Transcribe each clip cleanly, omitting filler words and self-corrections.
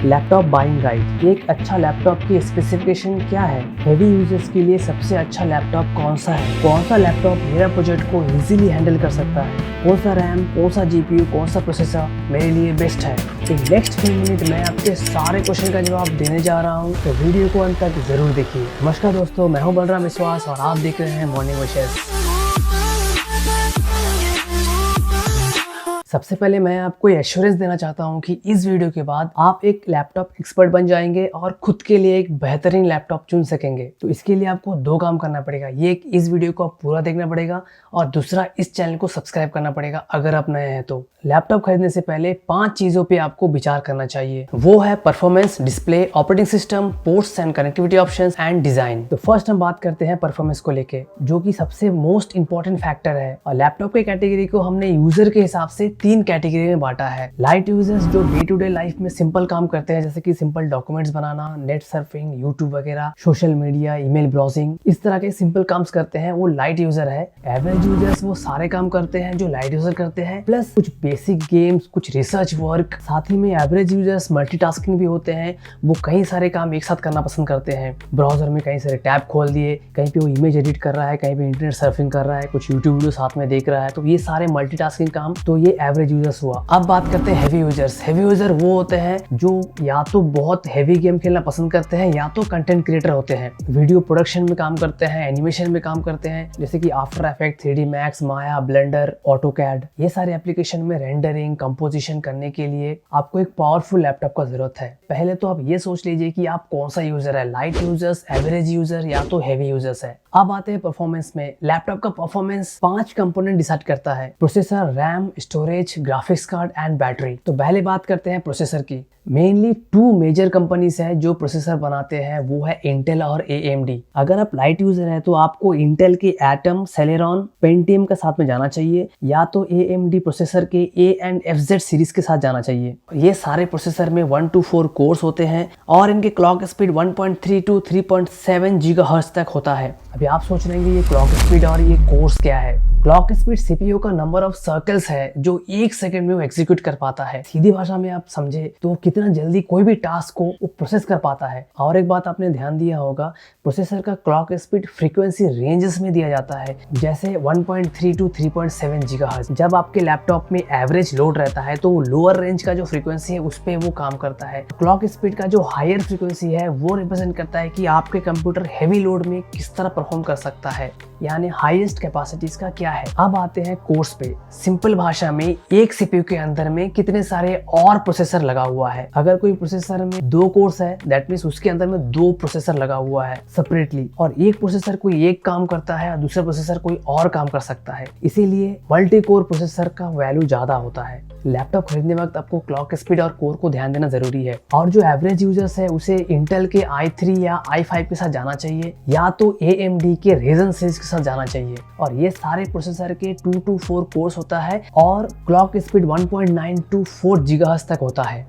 Laptop buying guide. एक अच्छा laptop की स्पेसिफिकेशन क्या है, हेवी यूजर्स के लिए सबसे अच्छा लैपटॉप कौन सा है, कौन सा लैपटॉप मेरा प्रोजेक्ट को इजीली हैंडल कर सकता है, कौन सा रैम, कौन सा जीपीयू, कौन सा प्रोसेसर मेरे लिए बेस्ट है। तो नेक्स्ट 3 मिनट में आपके सारे क्वेश्चन का जवाब देने जा रहा हूँ, तो वीडियो को अंत तक जरूर देखिए। नमस्कार दोस्तों, मैं हूँ बलराम विश्वास और आप देख रहे हैं मॉर्निंग विशेष। सबसे पहले मैं आपको एश्योरेंस देना चाहता हूं कि इस वीडियो के बाद आप एक लैपटॉप एक्सपर्ट बन जाएंगे और खुद के लिए एक बेहतरीन लैपटॉप चुन सकेंगे। तो इसके लिए आपको 2 काम करना पड़ेगा। ये इस वीडियो को आप पूरा देखना पड़ेगा और दूसरा इस चैनल को सब्सक्राइब करना पड़ेगा अगर आप नए हैं तो। लैपटॉप खरीदने से पहले 5 चीजों पे आपको विचार करना चाहिए। वो है performance, display, operating system, ports and connectivity options and design. तो फर्स्ट हम बात करते हैं परफॉर्मेंस को लेके, जो कि सबसे मोस्ट इंपॉर्टेंट फैक्टर है। और लैपटॉप के कैटेगरी को हमने यूजर के हिसाब से 3 कैटेगरी में बांटा है। लाइट यूजर्स जो डे टू डे लाइफ में सिंपल काम करते हैं, जैसे कि सिंपल डॉक्यूमेंट्स बनाना, नेट सर्फिंग, यूट्यूब वगैरह, सोशल मीडिया, ईमेल ब्राउजिंग, इस तरह के सिंपल काम्स करते हैं, वो लाइट यूजर है। एवरेज यूजर्स वो सारे काम करते हैं जो लाइट यूजर करते हैं, प्लस कुछ बेसिक गेम्स, कुछ रिसर्च वर्क। साथ ही में एवरेज यूजर्स मल्टीटास्किंग भी होते हैं, वो कई सारे काम एक साथ करना पसंद करते हैं। ब्राउजर में कई सारे टैब खोल दिए, कहीं पे वो इमेज एडिट कर रहा है, कहीं पे इंटरनेट सर्फिंग कर रहा है, कुछ यूट्यूब वीडियो साथ में देख रहा है। तो ये सारे मल्टीटास्किंग काम, तो ये एवरेज यूजर्स हुआ। अब बात करते हैं हैवी यूजर्स। हैवी यूजर वो होते हैं जो या तो बहुत हैवी गेम खेलना पसंद करते हैं या तो कंटेंट क्रिएटर होते हैं, वीडियो प्रोडक्शन में काम करते हैं, एनिमेशन में काम करते हैं, जैसे कि आफ्टर इफेक्ट, 3D मैक्स, माया, ब्लेंडर, ऑटोकैड। ये सारे एप्लीकेशन में रेंडरिंग, कंपोजिशन करने के लिए आपको एक पावरफुल लैपटॉप का जरूरत है। पहले तो आप ये सोच लीजिए कि आप कौन सा यूजर है, लाइट यूजर्स, एवरेज यूजर या तो हैवी यूजर्स है। अब आते हैं परफॉर्मेंस में। लैपटॉप का परफॉर्मेंस 5 कंपोनेंट डिसाइड करता है: processor, RAM, storage, graphics card and battery. तो पहले बात करते हैं प्रोसेसर की। मेनली 2 मेजर कंपनीज है जो प्रोसेसर बनाते हैं, वो है इंटेल और AMD। अगर आप लाइट यूजर है तो आपको इंटेल के एटम, सेलेरॉन, पेंटियम के साथ में जाना चाहिए, या तो AMD प्रोसेसर के A and FZ सीरीज के साथ जाना चाहिए। ये सारे प्रोसेसर में 1 to 4 कोर्स होते हैं और इनके क्लॉक स्पीड 1.3 to 3.7 GHz तक होता है। अभी आप सोच रहे हैं ये क्लॉक स्पीड और ये कोर्स क्या है। क्लॉक स्पीड CPU का नंबर ऑफ सर्कल्स है जो 1 सेकंड में वो एग्जीक्यूट कर पाता है। सीधी भाषा में आप समझे तो कितना जल्दी कोई भी टास्क को वो प्रोसेस कर पाता है। और एक बात आपने ध्यान दिया होगा, प्रोसेसर का क्लॉक स्पीड फ्रीक्वेंसी रेंजेस में दिया जाता है, जैसे 1.3 to 3.7 GHz। जब आपके लैपटॉप में एवरेज लोड रहता है तो वो लोअर रेंज का जो फ्रीक्वेंसी है उस पे वो काम करता है। क्लॉक स्पीड का जो हायर फ्रीक्वेंसी है वो रिप्रेजेंट करता है कि आपके कंप्यूटर हैवी लोड में किस तरह परफॉर्म कर सकता है, यानी हाईएस्ट कैपेसिटीज का क्या है। अब आते हैं कोर्स पे। सिंपल भाषा में एक CPU के अंदर में कितने सारे और प्रोसेसर लगा हुआ है। अगर कोई प्रोसेसर में 2 कोर्स है, दैट मीन्स उसके अंदर में 2 प्रोसेसर लगा हुआ है सेपरेटली, और एक प्रोसेसर कोई एक काम करता है और दूसरा प्रोसेसर कोई और काम कर सकता है। इसीलिए मल्टी कोर प्रोसेसर का वैल्यू ज्यादा होता है। लैपटॉप खरीदने वक्त आपको क्लॉक स्पीड और कोर को ध्यान देना जरूरी है। और जो एवरेज यूजर्स है उसे इंटेल के i3 या i5 के साथ जाना चाहिए, या तो AMD के Ryzen सीरीज के साथ जाना चाहिए। और ये सारे प्रोसेसर के 2 to 4 कोर्स होता है और क्लॉक स्पीड 1.9 to 4 GHz तक होता है।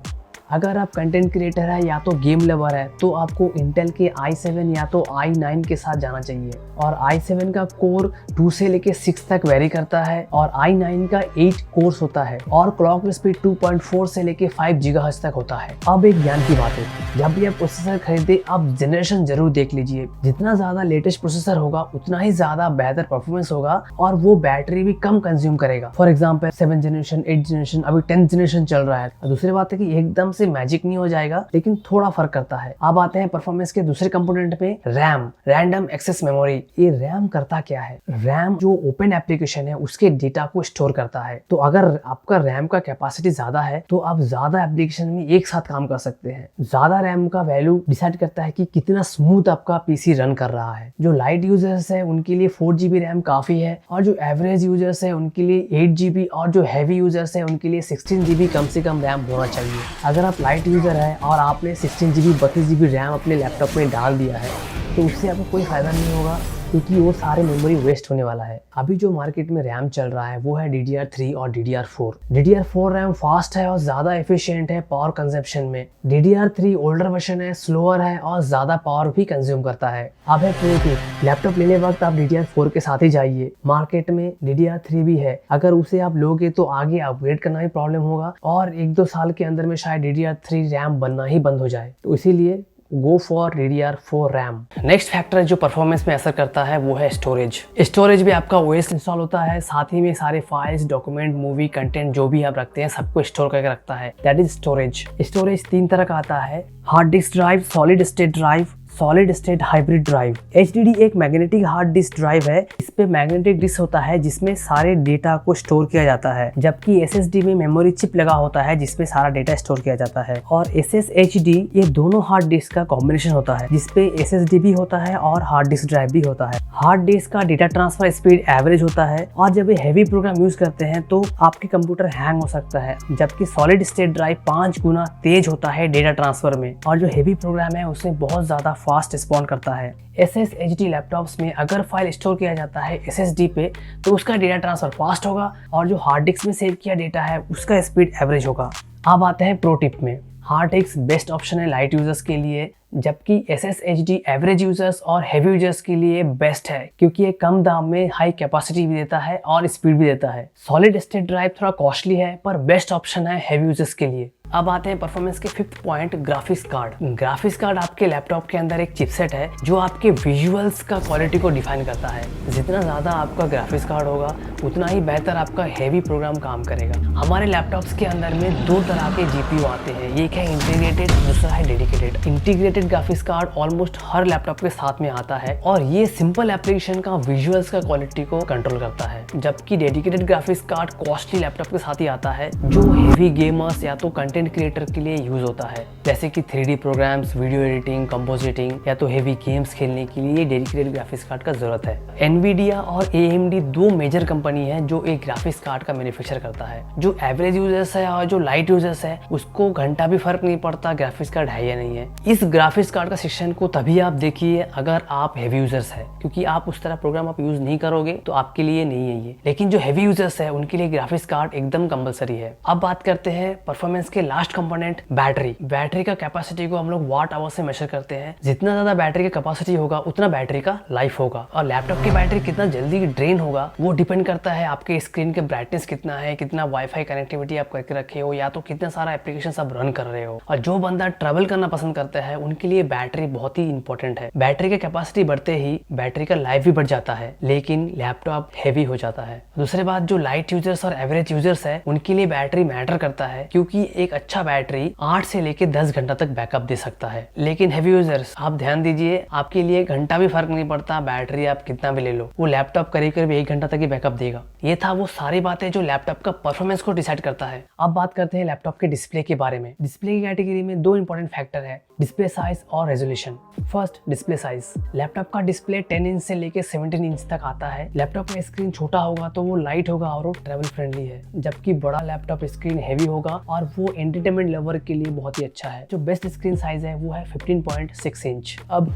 अगर आप कंटेंट क्रिएटर है या तो गेम लवर है तो आपको इंटेल के i7 या तो i9 के साथ जाना चाहिए। और i7 का कोर 2 से लेके 6 तक वेरी करता है और i9 का 8 कोर्स होता है और क्लॉक स्पीड 2.4 से लेके 5 GHz तक होता है। अब एक ज्ञान की बात है, जब भी आप प्रोसेसर खरीदे आप जनरेशन जरूर देख लीजिए। जितना ज्यादा लेटेस्ट प्रोसेसर होगा उतना ही ज्यादा बेहतर परफॉर्मेंस होगा और वो बैटरी भी कम कंज्यूम करेगा। For example 7th generation, 8th generation, अभी 10th जनरेशन चल रहा है। दूसरी बात है कि एकदम मैजिक नहीं हो जाएगा, लेकिन थोड़ा फर्क करता है। अब आते हैं परफॉर्मेंस के दूसरे कंपोनेंट पे, रैम, रैंडम एक्सेस मेमोरी। ये रैम करता क्या है? रैम जो ओपन एप्लीकेशन है उसके डेटा को स्टोर करता है। तो अगर आपका रैम का कैपेसिटी ज्यादा है तो आप ज्यादा एप्लीकेशन में एक साथ काम कर सकते हैं। ज्यादा रैम का वैल्यू डिसाइड करता है कि कितना स्मूथ आपका पीसी रन कर रहा है। जो लाइट यूजर्स है उनके लिए 4 GB रैम काफी है, और जो एवरेज यूजर्स है उनके लिए 8 GB, और जो हैवी यूजर्स है उनके लिए 16 GB कम से कम रैम होना चाहिए। अगर आप लाइट यूजर है और आपने 16 GB 32 GB रैम अपने लैपटॉप में डाल दिया है तो उससे आपको कोई फायदा नहीं होगा। क्योंकि वो सारे मेमोरी वेस्ट होने वाला है। अभी जो मार्केट में रैम चल रहा है वो है DDR3 और DDR4। DDR4 रैम फास्ट है और ज्यादा एफिशिएंट है पावर कंजप्शन में। DDR3 ओल्डर वर्जन है, स्लोअर है और ज्यादा पावर भी कंज्यूम करता है। अब है प्रो टिप, लैपटॉप लेने वक्त आप DDR4 के साथ ही जाइए। मार्केट में DDR3 भी है, अगर उसे आप लोगे तो आगे अपग्रेड करना ही प्रॉब्लम होगा और 1-2 साल के अंदर में शायद DDR3 रैम बनना ही बंद हो जाए। तो इसीलिए go for DDR4 RAM. Next factor जो परफॉर्मेंस में असर करता है वो है स्टोरेज। स्टोरेज भी आपका OS इंस्टॉल होता है, साथ ही में सारे फाइल्स, डॉक्यूमेंट, मूवी, कंटेंट जो भी आप रखते हैं सबको स्टोर करके रखता है, दैट इज स्टोरेज। स्टोरेज 3 तरह का आता है, hard disk drive, solid state drive, solid state hybrid drive. HDD एक मैग्नेटिक हार्ड डिस्क ड्राइव है। इस पे मैग्नेटिक डिस्क होता है जिसमें सारे डेटा को स्टोर किया जाता है, जबकि SSD में मेमोरी चिप लगा होता है जिसमें सारा डेटा स्टोर किया जाता है। और SSHD ये दोनों हार्ड डिस्क का कॉम्बिनेशन होता है जिसपे SSD भी होता है और हार्ड डिस्क ड्राइव भी होता है। हार्ड डिस्क का डेटा ट्रांसफर स्पीड एवरेज होता है और जब ये हैवी प्रोग्राम यूज करते हैं तो आपके कंप्यूटर हैंग हो सकता है, जबकि सॉलिड स्टेट ड्राइव 5 गुना तेज होता है डेटा ट्रांसफर में और जो हैवी प्रोग्राम है उसमें बहुत ज्यादा फास्ट रिस्पॉन्ड करता है। SSHD लैपटॉप्स में अगर फाइल स्टोर किया जाता है SSD पे तो उसका डेटा ट्रांसफर फास्ट होगा और जो हार्ड डिस्क में सेव किया डेटा है उसका स्पीड एवरेज होगा। अब आते हैं प्रो टिप में। हार्ड डिस्क बेस्ट ऑप्शन है लाइट यूजर्स के लिए, जबकि SSHD एवरेज यूजर्स और हैवी यूजर्स के लिए बेस्ट है क्योंकि ये कम दाम में हाई कैपेसिटी भी देता है और स्पीड भी देता है। सॉलिड स्टेट ड्राइव थोड़ा कॉस्टली है पर बेस्ट ऑप्शन है हैवी यूजर्स के लिए। अब आते हैं परफॉर्मेंस के 5th point, graphics card. Graphics card आपके लैपटॉप के अंदर एक चिपसेट है जो आपके विजुअल्स का क्वालिटी को डिफाइन करता है। जितना ज़्यादा आपका ग्राफिक्स कार्ड होगा उतना ही बेहतर आपका हैवी प्रोग्राम काम करेगा। हमारे लैपटॉप्स के अंदर में 2 तरह के GPU आते हैं, एक है इंटीग्रेटेड, दूसरा है dedicated. Integrated graphics card almost हर लैपटॉप के साथ में आता है और ये सिंपल एप्लीकेशन का विजुअल्स का क्वालिटी को कंट्रोल करता है, जबकि dedicated graphics card costly laptop के साथ ही आता है जो हेवी गेमर्स या तो कंटेंट क्रिएटर के लिए यूज होता है, जैसे कि 3D programmes, video editing, compositing या तो हेवी गेम्स खेलने के लिए डेडिकेटेड ग्राफिक्स कार्ड का जरूरत है। NVIDIA और AMD 2 मेजर कंपनी है जो एक ग्राफिक्स कार्ड का मैन्युफैक्चर करता है। जो एवरेज यूजर्स है और जो लाइट यूजर्स है उसको घंटा भी फर्क नहीं पड़ता ग्राफिक्स कार्ड है या नहीं है। इस ग्राफिक्स कार्ड का सेक्शन को तभी आप देखिए अगर आप हेवी यूजर्स है, क्योंकि आप उस तरह प्रोग्राम आप यूज नहीं करोगे तो आपके लिए नहीं है ये। लेकिन जो हेवी यूजर्स है उनके लिए ग्राफिक्स कार्ड एकदम कंपलसरी है। अब बात करते हैं परफॉर्मेंस के लास्ट कंपोनेंट, बैटरी। बैटरी का कैपेसिटी को हम लोग वाट आवर से मेजर करते हैं। जितना ज्यादा बैटरी का कैपेसिटी होगा उतना बैटरी का लाइफ होगा और लैपटॉप की बैटरी कितना जल्दी ड्रेन होगा वो डिपेंड करता है आपके स्क्रीन के ब्राइटनेस कितना है, कितना वाईफाई कनेक्टिविटी आप करके रखे हो या तो कितना सारा एप्लीकेशन आप रन कर रहे हो। और जो बंदा ट्रैवल करना पसंद करता है उनके लिए बैटरी बहुत ही इंपॉर्टेंट है। बैटरी की कैपेसिटी बढ़ते ही बैटरी का लाइफ भी बढ़ जाता है, लेकिन लैपटॉप हेवी हो जाता है। दूसरी बात, जो लाइट यूजर्स और एवरेज यूजर्स है उनके लिए बैटरी मैटर करता है, क्योंकि एक अच्छा बैटरी 8 से लेके 10 घंटा तक बैकअप दे सकता है। लेकिन हेवी यूजर्स आप ध्यान दीजिए, आपके लिए घंटा भी फर्क नहीं पड़ता, बैटरी आप कितना भी ले लो, वो लैपटॉप करीब करीब 1 घंटा तक ही बैकअप देगा। ये था वो सारी बातें जो लैपटॉप का परफॉर्मेंस को डिसाइड करता है। अब बात करते हैं लैपटॉप के डिस्प्ले के बारे में। डिस्प्ले की कैटेगरी में 2 इंपॉर्टेंट फैक्टर है, डिस्प्ले साइज और resolution. First, display size. Laptop का डिस्प्ले 10 इंच से लेके 17 इंच तक आता है। लैपटॉप में स्क्रीन छोटा होगा तो वो लाइट होगा और वो ट्रैवल फ्रेंडली है, जबकि बड़ा लैपटॉप स्क्रीन हेवी होगा और वो एंटरटेनमेंट लवर के लिए बहुत ही अच्छा है। जो बेस्ट स्क्रीन साइज है वो है 15.6 इंच। अब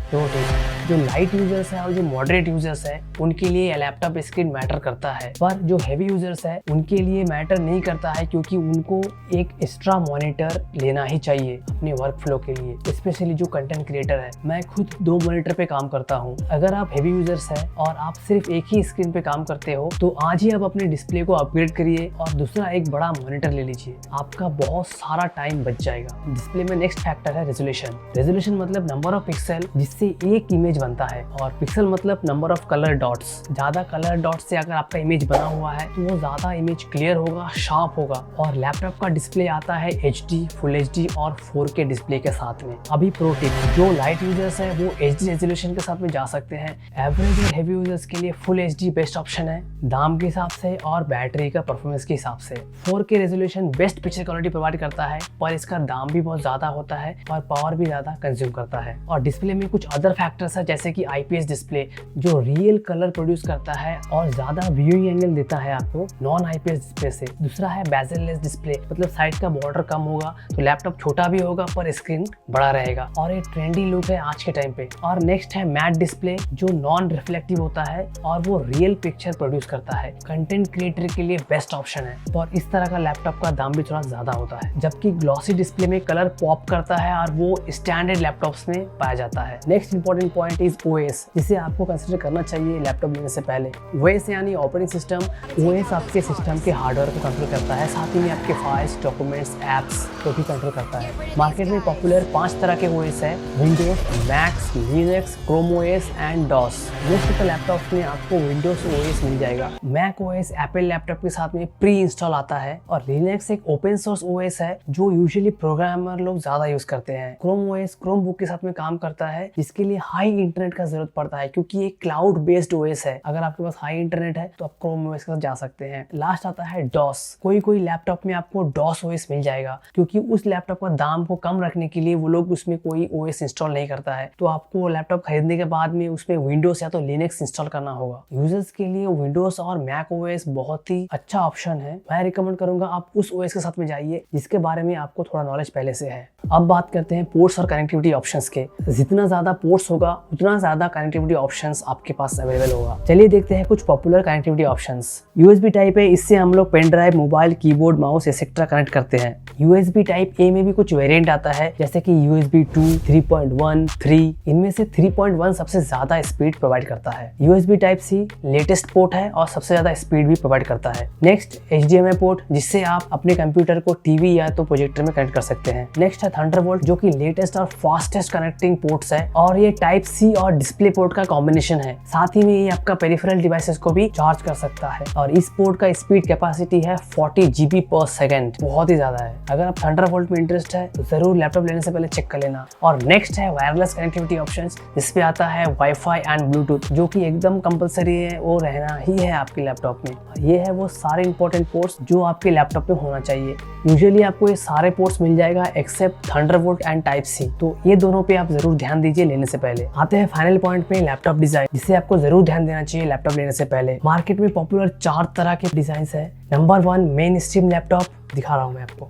जो लाइट यूजर्स है और जो मॉडरेट यूजर्स है उनके लिए लैपटॉप स्क्रीन मैटर करता है, पर जो हेवी यूजर्स है उनके लिए मैटर नहीं करता है, क्योंकि उनको एक एक्स्ट्रा मॉनिटर लेना ही चाहिए अपने वर्क फ्लो के लिए, स्पेशली जो कंटेंट क्रिएटर है। मैं खुद 2 मॉनिटर पे काम करता हूँ। अगर आप हेवी यूजर्स है और आप सिर्फ एक ही स्क्रीन पे काम करते हो तो आज ही आप अपने डिस्प्ले को अपग्रेड करिए और दूसरा एक बड़ा मॉनिटर ले लीजिए, आपका बहुत सारा टाइम बच जाएगा। डिस्प्ले में नेक्स्ट फैक्टर है रेजोल्यूशन। रेजोल्यूशन मतलब नंबर ऑफ पिक्सल जिससे एक इमेज बनता है, और पिक्सल मतलब नंबर ऑफ कलर डॉट्स। ज्यादा कलर डॉट्स से अगर आपका इमेज बना हुआ है तो वो ज्यादा इमेज क्लियर होगा, शार्प होगा। और लैपटॉप का डिस्प्ले आता है HD, फुल HD और 4K डिस्प्ले के साथ में। अभी प्रो टिप, जो लाइट यूजर्स है वो HD रेजोल्यूशन के साथ में जा सकते हैं। एवरेज और हेवी यूजर्स के लिए फुल HD बेस्ट ऑप्शन है, दाम के हिसाब से और बैटरी का परफॉर्मेंस के हिसाब से। 4K resolution best picture quality provide करता है, पर इसका दाम भी बहुत ज़्यादा होता है और पावर भी ज़्यादा कंज्यूम करता है। और डिस्प्ले में कुछ अदर फैक्टर्स है जैसे कि IPS डिस्प्ले जो रियल कलर प्रोड्यूस करता है और ज़्यादा व्यूइंग एंगल देता है आपको नॉन IPS डिस्प्ले से। दूसरा है बेजल-लेस डिस्प्ले, मतलब साइड का बॉर्डर कम होगा तो लैपटॉप छोटा भी होगा पर स्क्रीन बड़ा रहेगा और ये ट्रेंडी लुक है आज के टाइम पे। और नेक्स्ट है मैट डिस्प्ले जो नॉन रिफ्लेक्टिव होता है और वो रियल पिक्चर प्रोड्यूस करता है। कंटेंट क्रिएटर के लिए बेस्ट ऑप्शन है और इस तरह का लैपटॉप का दाम भी थोड़ा ज्यादा होता है, जबकि ग्लॉसी डिस्प्ले में कलर पॉप करता है और वो स्टैंडर्ड लैपटॉप्स में पाया जाता है। Next important point is OS, जिसे आपको कंसिडर करना चाहिए लैपटॉप लेने से पहले। OS यानी ऑपरेटिंग सिस्टम। OS आपके सिस्टम के हार्डवेयर को कंट्रोल करता है, साथ ही में आपके फाइल्स, डॉक्यूमेंट्स, एप्स को भी कंट्रोल करता है। मार्केट में पॉपुलर 5 तरह के OS है: Windows, Macs, Linux, Chrome OS and DOS. Most of laptop में आपको विंडोज OS मिल जाएगा। मैक OS एप्पल लैपटॉप के साथ में प्री इंस्टॉल आता है और लिनक्स एक ओपन सोर्स OS है जो यूजुअली प्रोग्रामर लोग ज्यादा यूज करते हैं। क्रोम OS क्रोम बुक के साथ में काम करता है जिसके लिए हाई इंटरनेट का जरूरत पड़ता है क्योंकि ये क्लाउड बेस्ड OS है। अगर आपके पास हाई इंटरनेट है तो आप क्रोम OS के साथ जा सकते हैं। लास्ट आता है डॉस। कोई लैपटॉप में आपको डॉस OS मिल जाएगा क्योंकि उस लैपटॉप का दाम को कम रखने के लिए वो लोग उसमें कोई OS इंस्टॉल नहीं करता है, तो आपको लैपटॉप खरीदने के बाद में उसमें विंडोज या तो लिनक्स इंस्टॉल करना होगा। यूजर्स के लिए विंडोज और मैक OS बहुत ही अच्छा ऑप्शन है। मैं रिकमेंड करूंगा आप उस OS के साथ में जाइए जिसके बारे में आपको थोड़ा नॉलेज पहले से है। अब बात करते हैं पोर्ट्स और कनेक्टिविटी ऑप्शंस के। जितना ज्यादा पोर्ट्स होगा उतना ज्यादा कनेक्टिविटी ऑप्शंस आपके पास अवेलेबल होगा। चलिए देखते हैं कुछ popular connectivity options. USB type है, इससे हम लोग pen drive, mobile, keyboard, mouse etcetera connect करते हैं। USB टाइप A में भी कुछ वेरिएंट आता है जैसे कि USB 2, 3.1, 3। इनमें से 3.1 सबसे ज्यादा स्पीड प्रोवाइड करता है। USB type C latest port है और सबसे ज्यादा स्पीड भी प्रोवाइड करता है। नेक्स्ट HDMI पोर्ट, जिससे आप अपने कंप्यूटर को टीवी या तो प्रोजेक्टर में कनेक्ट कर सकते हैं। नेक्स्ट है थंडरबोल्ट जो कि लेटेस्ट और फास्टेस्ट कनेक्टिंग पोर्ट्स है और ये टाइप C और डिस्प्ले पोर्ट का कॉम्बिनेशन है। साथ ही में ये आपका पेरिफेरल डिवाइसेस को भी चार्ज कर सकता है और इस पोर्ट का स्पीड कैपेसिटी है 40 GB पर सेकेंड, बहुत ही ज्यादा है। अगर आप थंडरबोल्ट में इंटरेस्ट है तो जरूर लैपटॉप लेने से पहले चेक कर लेना। और नेक्स्ट है वायरलेस कनेक्टिविटी ऑप्शंस, जिसपे आता है वाईफाई एंड ब्लूटूथ जो कि एकदम कंपलसरी है, वो रहना ही है आपके लैपटॉप में। ये है वो सारे इंपॉर्टेंट पोर्ट्स जो आपके लैपटॉप में होना चाहिए। यूजुअली आपको ये सारे पोर्ट्स मिल जाएगा except Thunderbolt and type C, तो ये दोनों पे आप जरूर ध्यान दीजिए लेने से पहले। आते हैं फाइनल पॉइंट पे, लैपटॉप डिजाइन, जिसे आपको जरूर ध्यान देना चाहिए लैपटॉप लेने से पहले। मार्केट में पॉपुलर 4 तरह के डिजाइन है। नंबर 1 मेन स्ट्रीम लैपटॉप, दिखा रहा हूँ मैं आपको।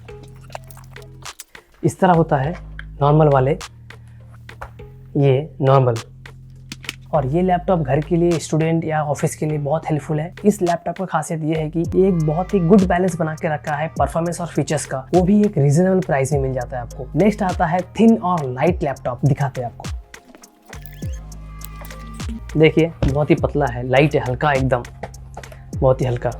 इस तरह होता है नॉर्मल वाले, ये नॉर्मल। और ये लैपटॉप घर के लिए, स्टूडेंट या ऑफिस के लिए बहुत हेल्पफुल है। इस लैपटॉप का खासियत ये है कि ये एक बहुत ही गुड बैलेंस बना के रखा है परफॉर्मेंस और फीचर्स का, वो भी एक रीजनेबल प्राइस में मिल जाता है आपको। नेक्स्ट आता है थिन और लाइट लैपटॉप, दिखाते हैं आपको। देखिए बहुत ही पतला है, लाइट है, हल्का एकदम, बहुत ही हल्का।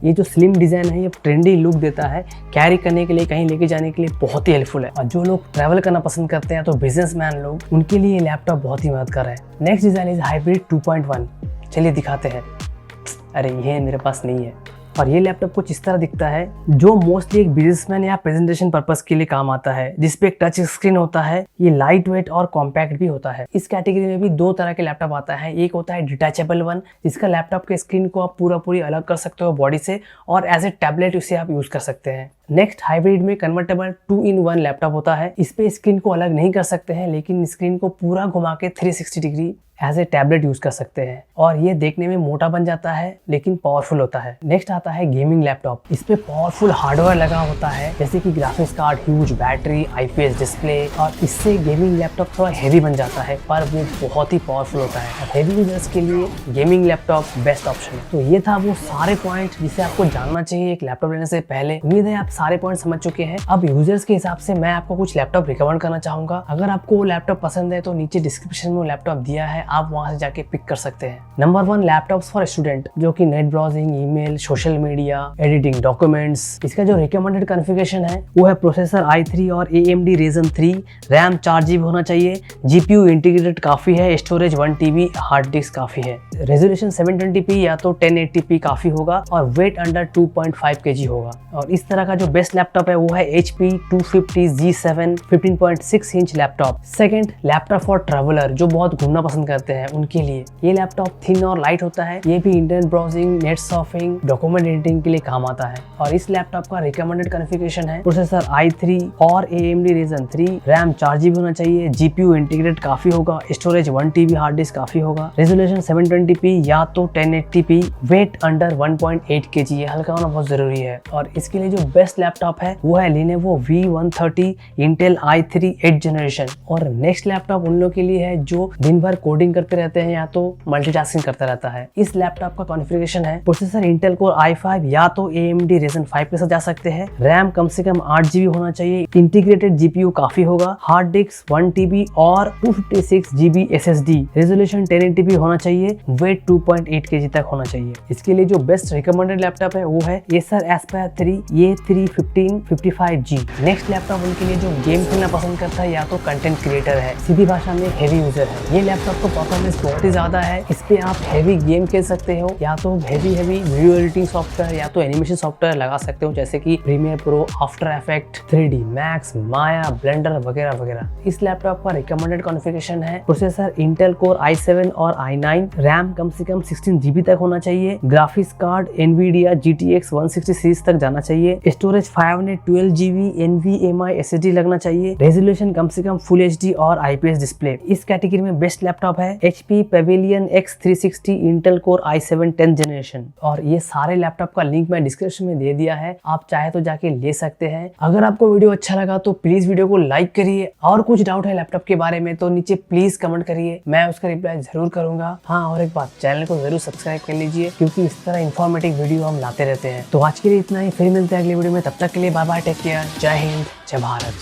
ये जो स्लिम डिज़ाइन है ये ट्रेंडी लुक देता है, कैरी करने के लिए, कहीं लेके जाने के लिए बहुत ही हेल्पफुल है। और जो लोग ट्रैवल करना पसंद करते हैं तो बिजनेसमैन लोग, उनके लिए ये लैपटॉप बहुत ही मददगार है। नेक्स्ट डिज़ाइन इज हाइब्रिड 2.1, चलिए दिखाते हैं। अरे ये मेरे पास नहीं है। और ये लैपटॉप कुछ इस तरह दिखता है जो मोस्टली एक बिजनेसमैन या प्रेजेंटेशन पर्पस के लिए काम आता है, जिसपे एक टच स्क्रीन होता है। ये लाइट वेट और कॉम्पैक्ट भी होता है। इस कैटेगरी में भी 2 तरह के लैपटॉप आता है। एक होता है डिटैचेबल वन, जिसका लैपटॉप के स्क्रीन को आप पूरी अलग कर सकते हो बॉडी से और एज ए टैबलेट उसे आप यूज कर सकते हैं। नेक्स्ट हाइब्रिड में कन्वर्टेबल 2-in-1 लैपटॉप होता है। इस पे स्क्रीन को अलग नहीं कर सकते हैं, लेकिन स्क्रीन को पूरा घुमा के 360 degree as a tablet use कर सकते हैं और ये देखने में मोटा बन जाता है लेकिन पावरफुल होता है। नेक्स्ट आता है गेमिंग लैपटॉप। इस पे पावरफुल हार्डवेयर लगा होता है जैसे कि graphics card, huge battery, IPS display, और इससे गेमिंग लैपटॉप थोड़ा हेवी बन जाता है पर वो बहुत ही पावरफुल होता है। हेवी यूजर्स के लिए गेमिंग लैपटॉप बेस्ट ऑप्शन है। तो ये था वो सारे पॉइंट जिसे आपको जानना चाहिए एक लैपटॉप लेने से पहले। उम्मीद है आप सारे पॉइंट समझ चुके हैं। अब यूजर्स के हिसाब से मैं आपको कुछ लैपटॉप रिकमेंड करना चाहूंगा। अगर आपको वो लैपटॉप पसंद है तो नीचे डिस्क्रिप्शन में वो लैपटॉप दिया है, आप वहां से जाके पिक कर सकते हैं। नंबर 1 लैपटॉप्स फॉर स्टूडेंट, जो कि net browsing, email, social media, editing, documents. इसका जो रिकमेंडेड कॉन्फ़िगरेशन है वो है प्रोसेसर i3 और AMD Ryzen 3, रैम 4 GB होना चाहिए, GPU इंटीग्रेटेड काफी है, स्टोरेज 1 TB, हार्ड डिस्क काफी है, रेजोल्यूशन 720p या तो 1080p काफी होगा और वेट अंडर 2.5 kg होगा। और इस तरह का जो बेस्ट लैपटॉप है वो है HP 250 G7 15.6 inch laptop. Second, laptop for traveller जो बहुत घूमना पसंद करते हैं उनके लिए ये लैपटॉप थिन और लाइट होता है। ये भी internet browsing, net surfing, document editing के लिए काम आता है। और इस लैपटॉप का रिकमेंडेड कॉन्फ़िगरेशन है प्रोसेसर i3 और AMD Ryzen 3, रैम 4GB होना चाहिए, GPU इंटीग्रेट काफी होगा, स्टोरेज 1TB, हार्ड डिस्क काफी होगा, रेजोल्यूशन 720p या तो 1080p, वेट अंडर 1.8 kg, ये हल्का होना बहुत जरूरी है। और इसके लिए जो बेस्ट लैपटॉप है वो है Lenovo V130 Intel i3 8th generation. और नेक्स्ट लैपटॉप उन लोगों के लिए है जो दिन भर कोडिंग करते रहते हैं या तो मल्टीटास्किंग करता रहता है। इस लैपटॉप का कॉन्फ़िगरेशन है प्रोसेसर Intel Core i5 या तो AMD Ryzen 5 के साथ जा सकते हैं, रैम कम से कम 8GB होना चाहिए, इंटीग्रेटेड GPU काफी होगा, हार्ड डिस्क 1TB और 256GB SSD, रेजोल्यूशन 1080p होना चाहिए, वेट 2.8 kg तक होना चाहिए। इसके लिए जो बेस्ट रिकमेंडेड लैपटॉप है वो है Acer Aspire 3 A3 1555G। Next laptop उनके लिए जो गेम खेलना पसंद करता है या तो कंटेंट क्रिएटर है, सीधी भाषा में हेवी यूजर है। ये लैपटॉप का परफॉर्मेंस बहुत ही ज्यादा है, इस पे आप हेवी गेम खेल सकते हो या तो हेवी वीडियो एडिटिंग सॉफ्टवेयर या तो एनिमेशन सॉफ्टवेयर लगा सकते हो जैसे कि Premiere Pro, after effect, 3D Max, Maya, Blender वगैरह वगैरह। इस लैपटॉप का रिकमेंडेड कॉन्फ़िगरेशन है प्रोसेसर Intel Core i7 और i9, रैम कम से कम 16GB तक होना चाहिए, graphics card Nvidia GTX 160 series तक जाना चाहिए, स्टोरेज 512GB NVMe SSD लगना चाहिए, रेजोल्यूशन कम से कम फुल HD और IPS डिस्प्ले। इस कैटेगरी में बेस्ट लैपटॉप है HP Pavilion X360 Intel Core i7 10th generation. और ये सारे लैपटॉप का लिंक मैं डिस्क्रिप्शन में दे दिया है, आप चाहे तो जाके ले सकते हैं। अगर आपको वीडियो अच्छा लगा तो प्लीज वीडियो को लाइक करिए, और कुछ डाउट है लैपटॉप के बारे में तो नीचे प्लीज कमेंट करिए, मैं उसका रिप्लाई जरूर करूंगा। हाँ, और एक बात, चैनल को जरूर सब्सक्राइब कर लीजिए क्योंकि इस तरह इंफॉर्मेटिव वीडियो हम लाते रहते हैं। तो आज के लिए इतना ही, फिर मिलते हैं अगली वीडियो में, तब तक के लिए बाय बाय, टेक केयर, जय हिंद, जय भारत।